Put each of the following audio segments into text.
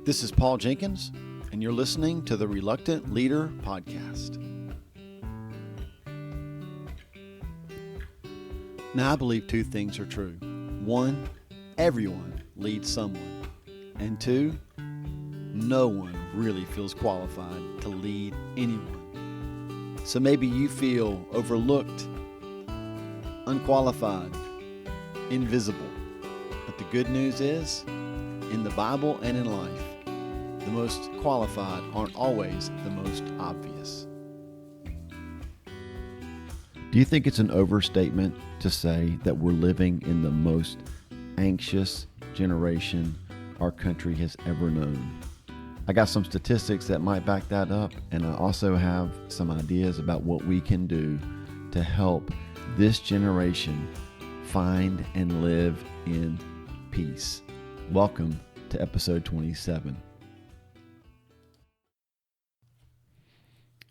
This is Paul Jenkins, and you're listening to the Reluctant Leader Podcast. Now, I believe two things are true. One, everyone leads someone. And two, no one really feels qualified to lead anyone. So maybe you feel overlooked, unqualified, invisible. But the good news is, in the Bible and in life, the most qualified aren't always the most obvious. Do you think it's an overstatement to say that we're living in the most anxious generation our country has ever known? I got some statistics that might back that up, and I also have some ideas about what we can do to help this generation find and live in peace. Welcome to episode 27.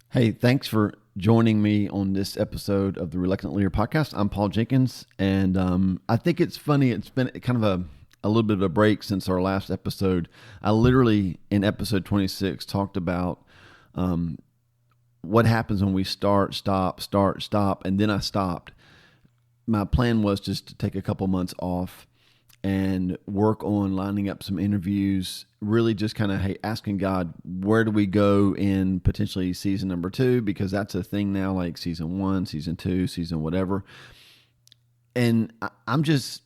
Hey, thanks for joining me on this episode of the Reluctant Leader Podcast. I'm Paul Jenkins, and I think it's funny. It's been kind of a little bit of a break since our last episode. I literally, in episode 26, talked about what happens when we start, stop, and then I stopped. My plan was just to take a couple months off and work on lining up some interviews, really just kind of asking God, where do we go in potentially season number 2? Because that's a thing now, like season 1, season 2, season whatever. And I'm just,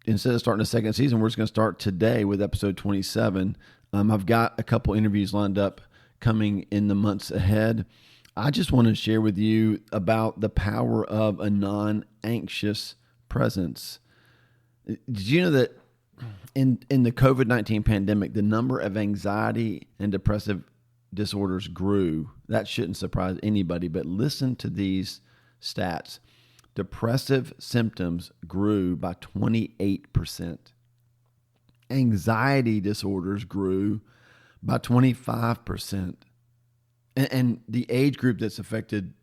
instead of starting a second season, we're just going to start today with episode 27. I've got a couple interviews lined up coming in the months ahead. I just want to share with you about the power of a non-anxious presence. Did you know that in the COVID-19 pandemic, the number of anxiety and depressive disorders grew? That shouldn't surprise anybody, but listen to these stats. Depressive symptoms grew by 28%. Anxiety disorders grew by 25%. And the age group that's affected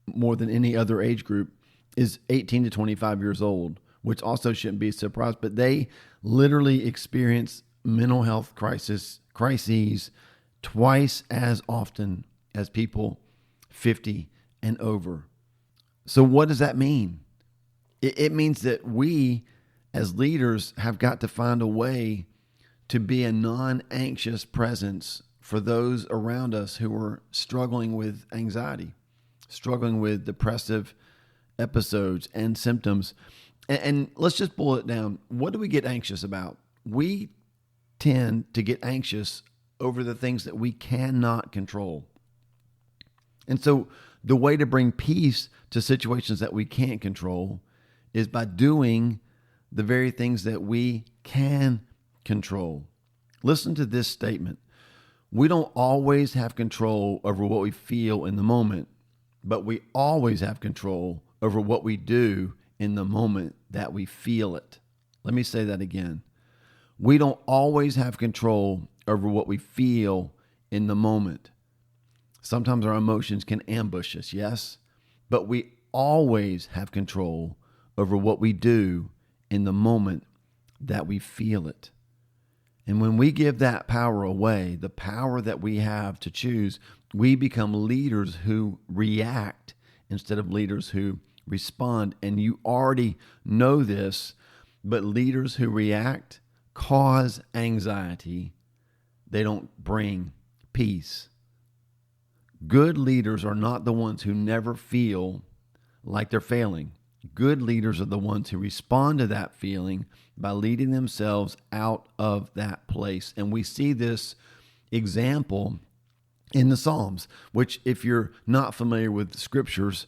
more than any other age group is 18 to 25 years old, which also shouldn't be a surprise, but they literally experience mental health crises twice as often as people 50 and over. So what does that mean? It means that we as leaders have got to find a way to be a non-anxious presence for those around us who are struggling with anxiety, struggling with depressive episodes and symptoms. And let's just boil it down. What do we get anxious about? We tend to get anxious over the things that we cannot control. And so the way to bring peace to situations that we can't control is by doing the very things that we can control. Listen to this statement. We don't always have control over what we feel in the moment, but we always have control over what we do in the moment that we feel it. Let me say that again. We don't always have control over what we feel in the moment. Sometimes our emotions can ambush us, yes, but we always have control over what we do in the moment that we feel it. And when we give that power away, the power that we have to choose, we become leaders who react instead of leaders who respond. And you already know this, but leaders who react cause anxiety. They don't bring peace. Good leaders are not the ones who never feel like they're failing. Good leaders are the ones who respond to that feeling by leading themselves out of that place. And we see this example in the Psalms, which, if you're not familiar with the scriptures,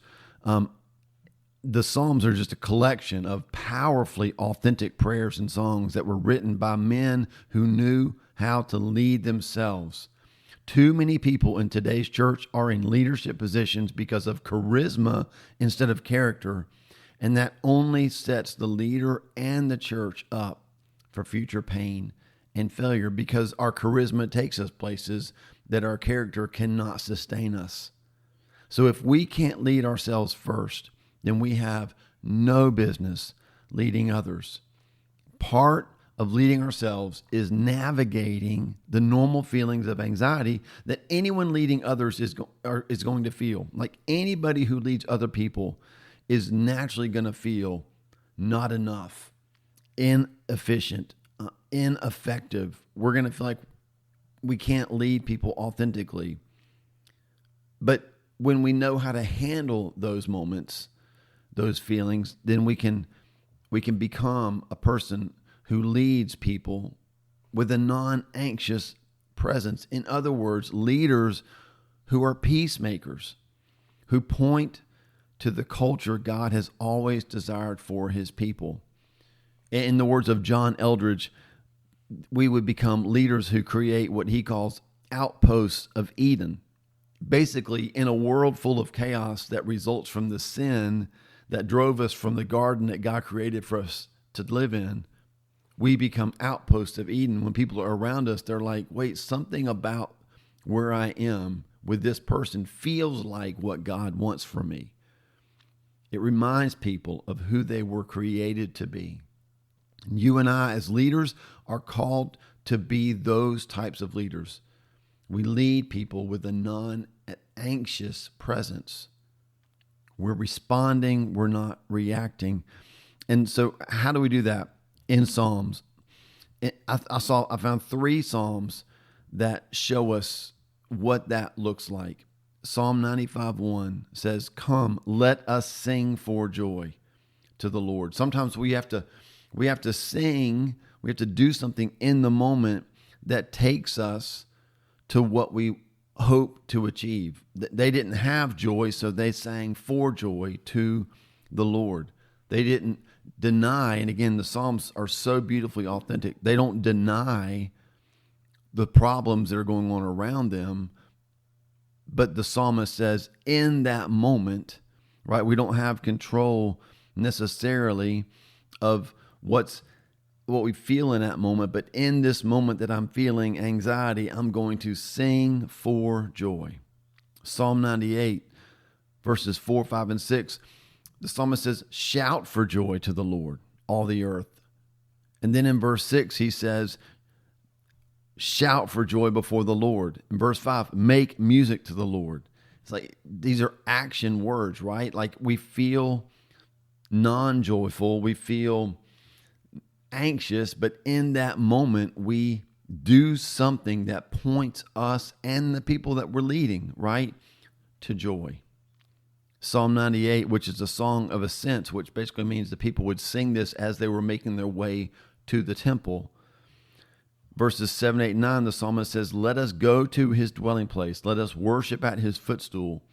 the Psalms are just a collection of powerfully authentic prayers and songs that were written by men who knew how to lead themselves. Too many people in today's church are in leadership positions because of charisma instead of character, and that only sets the leader and the church up for future pain and failure, because our charisma takes us places that our character cannot sustain us. So if we can't lead ourselves first, then we have no business leading others. Part of leading ourselves is navigating the normal feelings of anxiety that anyone leading others is going to feel. Like anybody who leads other people is naturally going to feel not enough, inefficient, ineffective. We're going to feel like we can't lead people authentically. But when we know how to handle those moments, those feelings, then we can become a person who leads people with a non-anxious presence. In other words, leaders who are peacemakers, who point to the culture God has always desired for his people. In the words of John Eldredge, we would become leaders who create what he calls outposts of Eden. Basically, in a world full of chaos that results from the sin that drove us from the garden that God created for us to live in, we become outposts of Eden. When people are around us, they're like, wait, something about where I am with this person feels like what God wants for me. It reminds people of who they were created to be. You and I, as leaders, are called to be those types of leaders. We lead people with a non-anxious presence. We're responding, we're not reacting. And so how do we do that? In Psalms. I found 3 Psalms that show us what that looks like. Psalm 95:1 says, "Come, let us sing for joy to the Lord." Sometimes we have to sing, we have to do something in the moment that takes us to what we hope to achieve. They didn't have joy, so they sang for joy to the Lord. They didn't deny, and again, the Psalms are so beautifully authentic. They don't deny the problems that are going on around them, but the psalmist says, in that moment, right, we don't have control necessarily of what we feel in that moment, but in this moment that I'm feeling anxiety, I'm going to sing for joy. Psalm 98, verses 4, 5, and 6, the psalmist says, shout for joy to the Lord, all the earth. And then in verse 6, he says, shout for joy before the Lord. In verse 5, make music to the Lord. It's like these are action words, right? Like we feel non-joyful, we feel anxious, but in that moment, we do something that points us and the people that we're leading, right, to joy. Psalm 98, which is a song of ascents, which basically means the people would sing this as they were making their way to the temple. Verses 7, 8, 9, the psalmist says, let us go to his dwelling place. Let us worship at his footstool,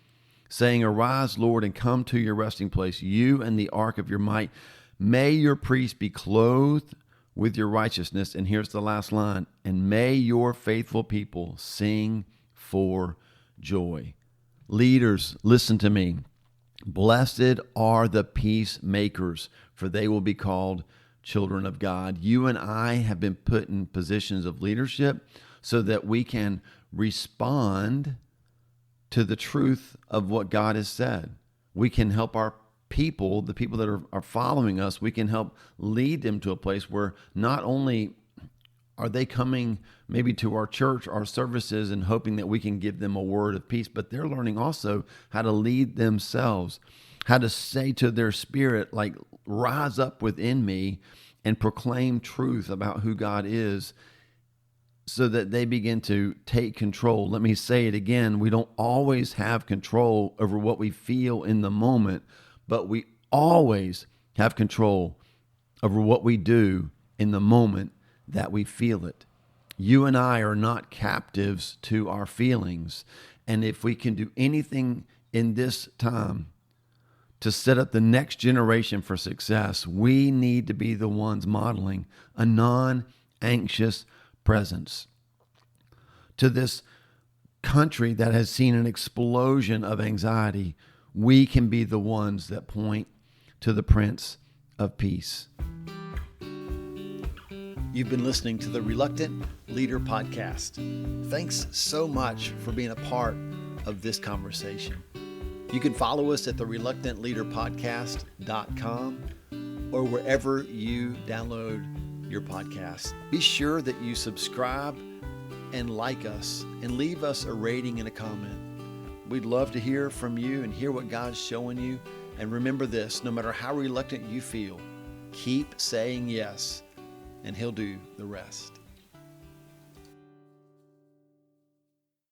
saying, arise, Lord, and come to your resting place, you and the ark of your might. May your priests be clothed with your righteousness. And here's the last line. And may your faithful people sing for joy. Leaders, listen to me. Blessed are the peacemakers, for they will be called children of God. You and I have been put in positions of leadership so that we can respond to the truth of what God has said. We can help our people, the people that are following us, we can help lead them to a place where not only are they coming maybe to our church, our services, and hoping that we can give them a word of peace, but they're learning also how to lead themselves, how to say to their spirit, like, rise up within me and proclaim truth about who God is, so that they begin to take control. Let me say it again. We don't always have control over what we feel in the moment, but we always have control over what we do in the moment that we feel it. You and I are not captives to our feelings. And if we can do anything in this time to set up the next generation for success, we need to be the ones modeling a non-anxious presence. To this country that has seen an explosion of anxiety, we can be the ones that point to the Prince of Peace. You've been listening to the Reluctant Leader Podcast. Thanks so much for being a part of this conversation. You can follow us at the reluctantleaderpodcast.com or wherever you download your podcast. Be sure that you subscribe and like us and leave us a rating and a comment. We'd love to hear from you and hear what God's showing you. And remember this, no matter how reluctant you feel, keep saying yes, and He'll do the rest.